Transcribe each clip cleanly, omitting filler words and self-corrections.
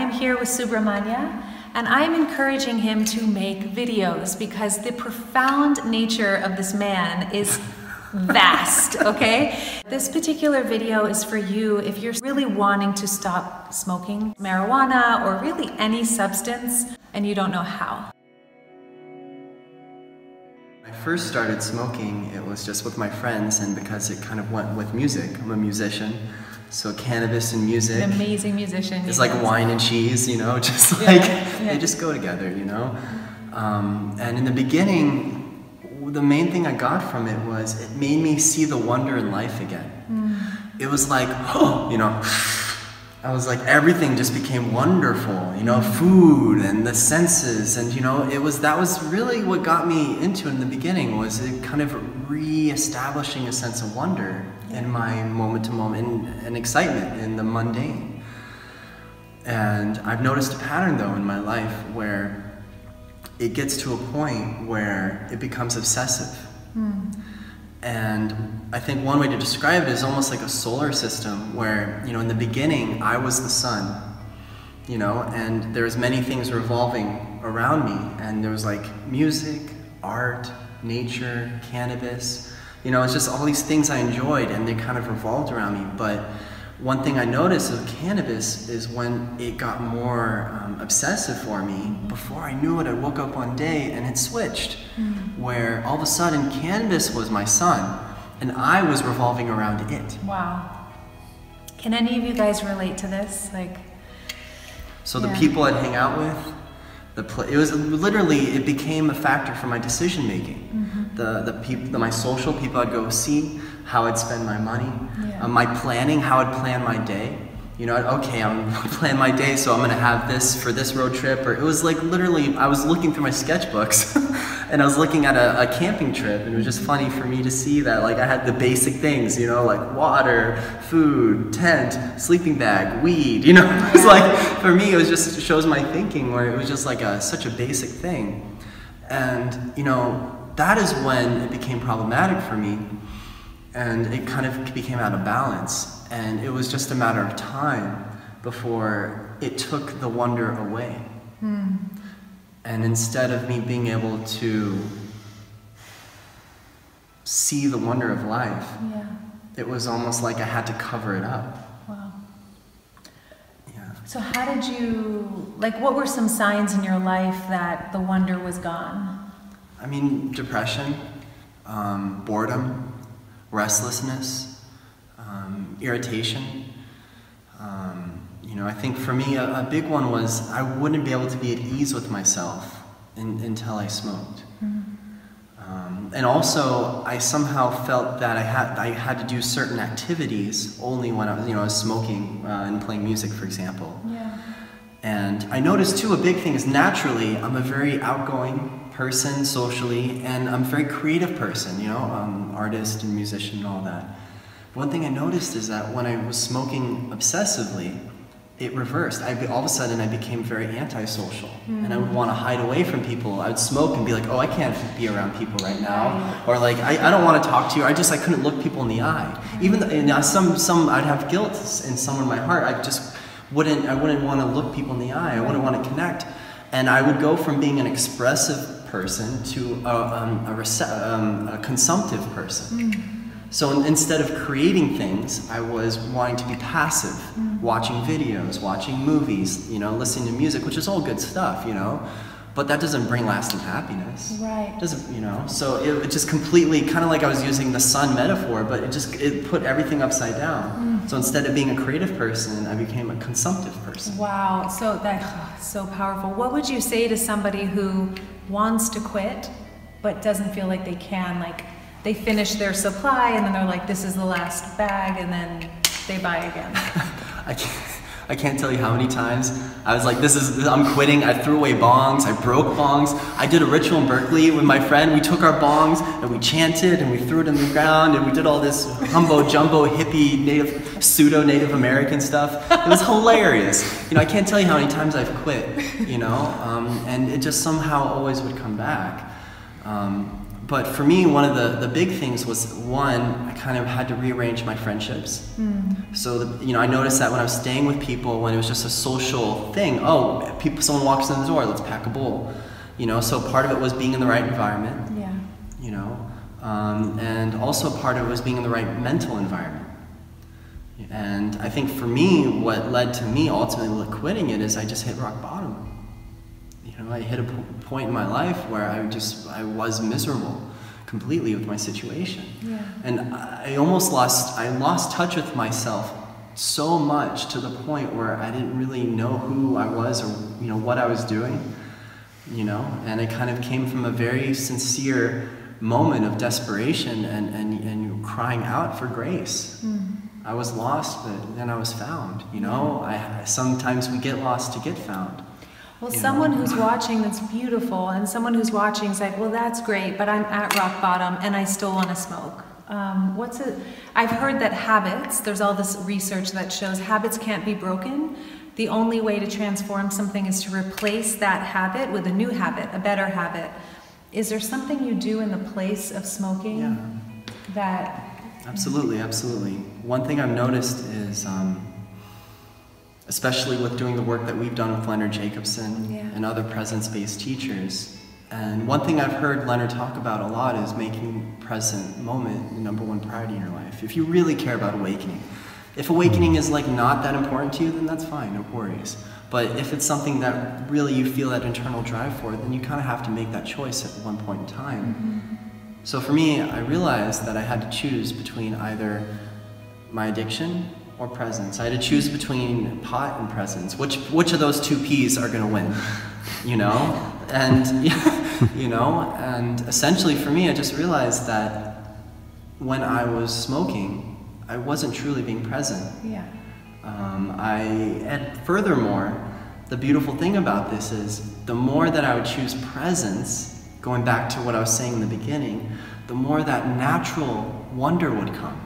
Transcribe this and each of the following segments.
am here with Subramanya, and I'm encouraging him to make videos because the profound nature of this man is vast, okay? This particular video is for you if you're really wanting to stop smoking marijuana or really any substance and you don't know how. When I first started smoking, it was just with my friends, and because it kind of went with music. I'm a musician, so cannabis and music. An amazing musician. It's like wine and cheese, you know, just like, they just go together, you know? And in the beginning, the main thing I got from it was it made me see the wonder in life again. It was like, oh, you know, I was like, everything just became wonderful, you know, food and the senses, and you know, that was really what got me into it in the beginning, was it kind of re-establishing a sense of wonder in my moment to moment and excitement in the mundane. And I've noticed a pattern though in my life where it gets to a point where it becomes obsessive. And I think one way to describe it is almost like a solar system where, you know, in the beginning, I was the sun, you know, and there was many things revolving around me, and there was like music, art, nature, cannabis, you know, it's just all these things I enjoyed, and they kind of revolved around me. But one thing I noticed with cannabis is when it got more obsessive for me, before I knew it, I woke up one day and it switched, where all of a sudden cannabis was my sun and I was revolving around it. Wow. Can any of you guys relate to this? Like, so the people I'd hang out with, it was literally, it became a factor for my decision making. My social people I'd go see, how I'd spend my money, my planning, how I'd plan my day. You know, okay, I'm gonna plan my day, so I'm gonna have this for this road trip. Or it was like literally, I was looking through my sketchbooks and I was looking at a camping trip, and it was just funny for me to see that like I had the basic things, you know, like water, food, tent, sleeping bag, weed, you know. It was like, for me, it was just shows my thinking, where it was just like such a basic thing. And, you know, that is when it became problematic for me. And it kind of became out of balance. And it was just a matter of time before it took the wonder away. And instead of me being able to see the wonder of life, it was almost like I had to cover it up. Wow. So how did you, like, what were some signs in your life that the wonder was gone? I mean, depression, boredom, restlessness, irritation. You know, I think for me a big one was I wouldn't be able to be at ease with myself until I smoked. And also I somehow felt that I had to do certain activities only when I was, you know, I was smoking and playing music, for example. And I noticed too, a big thing is naturally I'm a very outgoing person socially, and I'm a very creative person, you know, artist and musician and all that. One thing I noticed is that when I was smoking obsessively, it reversed. All of a sudden I became very antisocial, and I would want to hide away from people. I would smoke and be like, oh, I can't be around people right now, or like, I don't want to talk to you. I couldn't look people in the eye. Even some I'd have guilt in some of my heart. I wouldn't want to look people in the eye. I wouldn't want to connect. And I would go from being an expressive person to a consumptive person. So instead of creating things, I was wanting to be passive, watching videos, watching movies, you know, listening to music, which is all good stuff, you know, but that doesn't bring lasting happiness. Right. Doesn't, you know, so it just completely, kind of like I was using the sun metaphor, but it put everything upside down. So instead of being a creative person, I became a consumptive person. Wow, so that's so powerful. What would you say to somebody who wants to quit, but doesn't feel like they can? Like, they finish their supply and then they're like, this is the last bag, and then they buy again. I can't tell you how many times I was like, I'm quitting. I threw away bongs, I broke bongs. I did a ritual in Berkeley with my friend. We took our bongs and we chanted and we threw it in the ground and we did all this humbo jumbo hippie pseudo-Native American stuff. It was hilarious. You know, I can't tell you how many times I've quit, you know, and it just somehow always would come back. But for me, one of the big things was, one, I kind of had to rearrange my friendships. So, you know, I noticed that when I was staying with people, when it was just a social thing, oh, someone walks in the door, let's pack a bowl. You know, so part of it was being in the right environment. Yeah. You know, and also part of it was being in the right mental environment. And I think for me, what led to me ultimately quitting it is I just hit rock bottom. You know, I hit a point in my life where I was miserable completely with my situation. Yeah. And I lost touch with myself so much to the point where I didn't really know who I was or, you know, what I was doing, you know, and it kind of came from a very sincere moment of desperation and crying out for grace. I was lost, but then I was found, you know. Sometimes we get lost to get found. Well, someone who's watching that's beautiful, and someone who's watching is like, well, that's great, but I'm at rock bottom and I still want to smoke. I've heard that habits, there's all this research that shows habits can't be broken. The only way to transform something is to replace that habit with a new habit, a better habit. Is there something you do in the place of smoking that... Absolutely, absolutely. One thing I've noticed is, especially with doing the work that we've done with Leonard Jacobson and other presence-based teachers, and one thing I've heard Leonard talk about a lot is making present moment the #1 priority in your life. If you really care about awakening. If awakening is like not that important to you, then that's fine, no worries. But if it's something that really you feel that internal drive for, then you kind of have to make that choice at one point in time. So for me, I realized that I had to choose between either my addiction or presence. I had to choose between pot and presence. Which of those two P's are going to win? You know? And, you know, and essentially for me, I just realized that when I was smoking, I wasn't truly being present. Yeah. And furthermore, the beautiful thing about this is the more that I would choose presence, going back to what I was saying in the beginning, the more that natural wonder would come.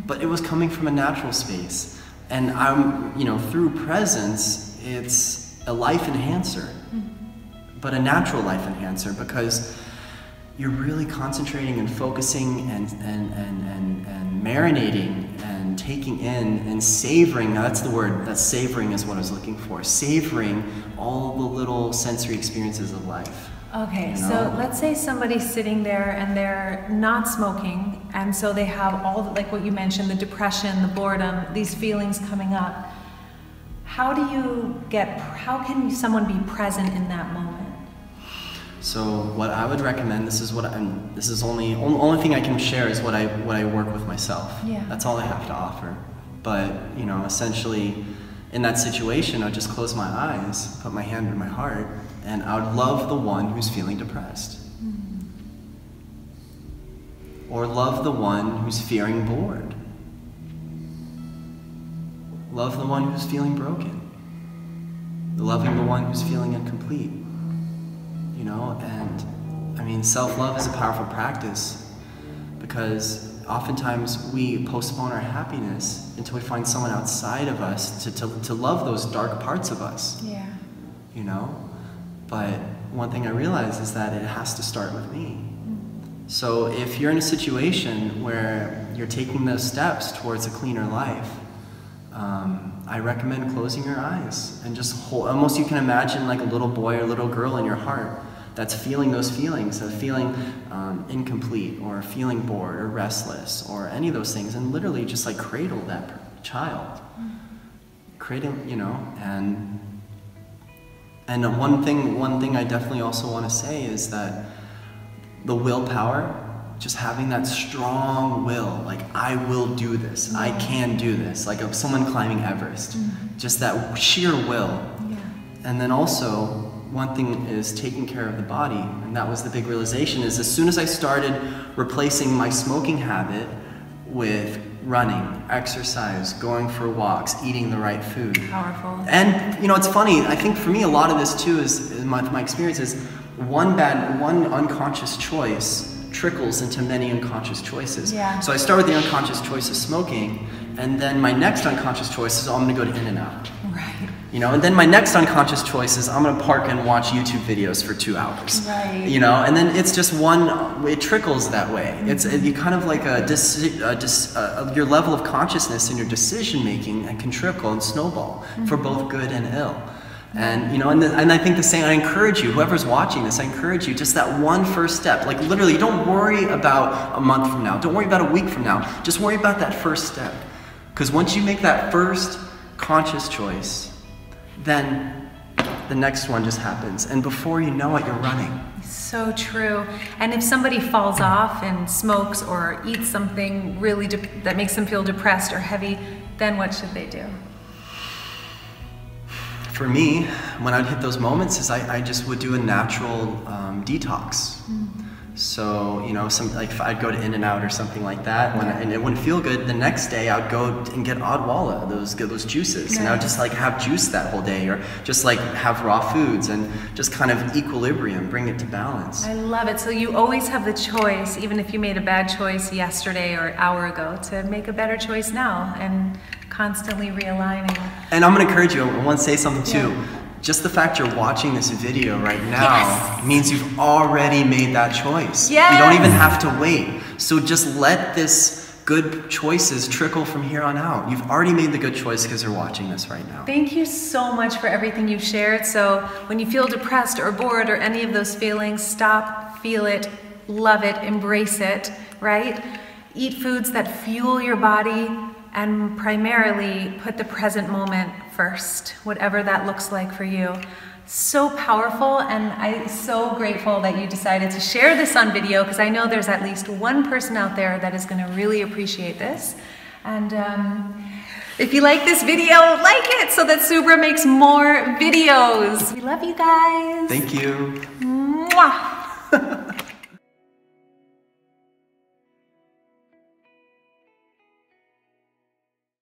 But it was coming from a natural space. And you know, through presence, it's a life enhancer, but a natural life enhancer, because you're really concentrating and focusing and marinating and taking in and savoring. Now that's the word, that savoring is what I was looking for. Savoring all the little sensory experiences of life. Okay, you know? so let's say somebody's sitting there and they're not smoking, and so they have all, like what you mentioned, the depression, the boredom, these feelings coming up. How can someone be present in that moment? So what I would recommend, this is only thing I can share is what I work with myself. Yeah. That's all I have to offer. But, you know, essentially in that situation, I'd just close my eyes, put my hand in my heart, and I would love the one who's feeling depressed. Or love the one who's feeling bored. Love the one who's feeling broken. Loving the one who's feeling incomplete. You know, and I mean, self-love is a powerful practice, because oftentimes we postpone our happiness until we find someone outside of us to love those dark parts of us. Yeah. You know? But one thing I realize is that it has to start with me. So if you're in a situation where you're taking those steps towards a cleaner life, I recommend closing your eyes and just almost you can imagine like a little boy or little girl in your heart that's feeling those feelings of feeling incomplete or feeling bored or restless or any of those things, and literally just like cradle that child. Cradle, you know, and one thing I definitely also want to say is that the willpower, just having that strong will, like I will do this, I can do this, like of someone climbing Everest, just that sheer will. Yeah. And then also, one thing is taking care of the body, and that was the big realization, is as soon as I started replacing my smoking habit with running, exercise, going for walks, eating the right food. Powerful. And you know, it's funny, I think for me a lot of this too is, my experience is, one unconscious choice trickles into many unconscious choices. Yeah. So I start with the unconscious choice of smoking, and then my next unconscious choice is, oh, I'm gonna go to In-N-Out. Right. You know, and then my next unconscious choice is I'm gonna park and watch YouTube videos for 2 hours. Right. You know, and then it's just one, it trickles that way. It's you kind of like your level of consciousness and your decision making can trickle and snowball for both good and ill. And you know, and I think the same, I encourage you, whoever's watching this, I encourage you, just that one first step. Like literally, don't worry about a month from now. Don't worry about a week from now. Just worry about that first step. Because once you make that first conscious choice, then the next one just happens. And before you know it, you're running. So true. And if somebody falls off and smokes or eats something really that makes them feel depressed or heavy, then what should they do? For me, when I'd hit those moments, is I just would do a natural detox. So, you know, like if I'd go to In-N-Out or something like that, and it wouldn't feel good, the next day I'd go and get Odwalla, those juices, nice. And I would just like have juice that whole day, or just like have raw foods, and just kind of equilibrium, bring it to balance. I love it. So you always have the choice, even if you made a bad choice yesterday or an hour ago, to make a better choice now, and constantly realigning. And I'm gonna encourage you, I want to say something too. Yeah. Just the fact you're watching this video right now means you've already made that choice. Yes. You don't even have to wait. So just let this good choices trickle from here on out. You've already made the good choice because you're watching this right now. Thank you so much for everything you've shared. So when you feel depressed or bored or any of those feelings, stop, feel it, love it, embrace it, right? Eat foods that fuel your body, and primarily put the present moment first, whatever that looks like for you. So powerful, and I'm so grateful that you decided to share this on video, because I know there's at least one person out there that is going to really appreciate this. And if you like this video, like it so that Subra makes more videos. We love you guys. Thank you. Mwah.